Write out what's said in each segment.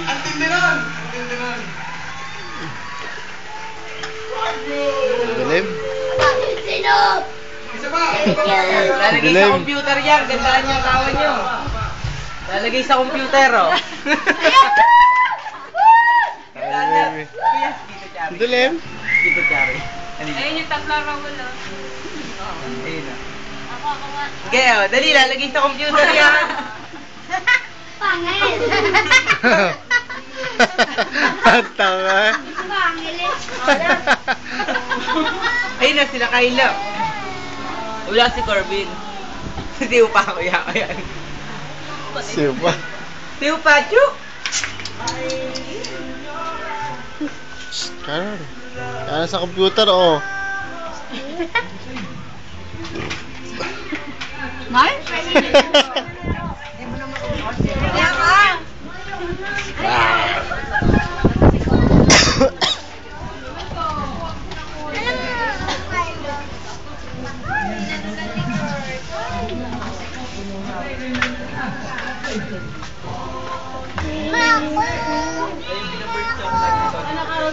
Ang tindi nun! Ang tindi nun! Dilim? Sino? Isa pa! Lalagay sa computer yan. Gandaan niyo ang kawan niyo. Lalagay sa computer, oh. Kuya, dito, Chari. Dilim? Dito, Chari. Ayun yung tatlo Raul, oh. Ayun, oh. Ako nga. Okay, oh. Dali, lalagay sa computer yan. Pangil. Ang tanga. Pangil eh. Ayun na, sila Kyla. Wala si Corbin. Hindi pa ako yan. Sipa. Tiyo pa, Chuk. Kanan. Kanan sa computer, oh. Nay? Kaya ka.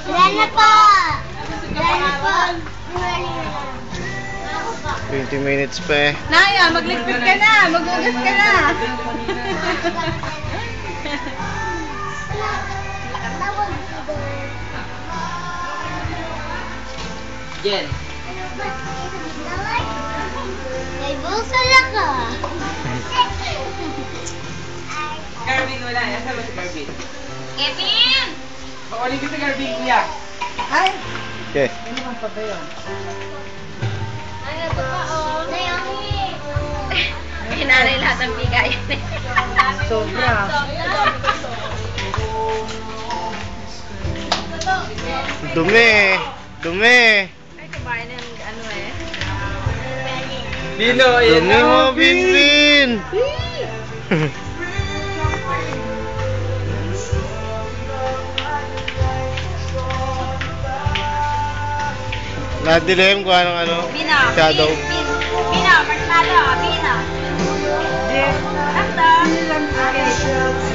Lana pa! Lana pa! 20 minutes pa eh. Naya, magligpit ka na! Magugas ka na! Jen. May bulsa lang ka! Garbin, wala. Nasaan ba si Garbin? Kevin! Pakunin ko si Garbin, kuya. Ay! Okay. Ano naman pa ba yun? Ay, ito pa, oh. Naomi! Hinanay lahat ng bigay. Sobra. Dumi. Dumi. Ay, kumain ng ano eh. Dino, ayan Dumi mo, Binbin. Nadilim kung anong ano. Bina. Shadow. Bina, marshmallow, Bina. Yes. After. Hindi lang. Okay.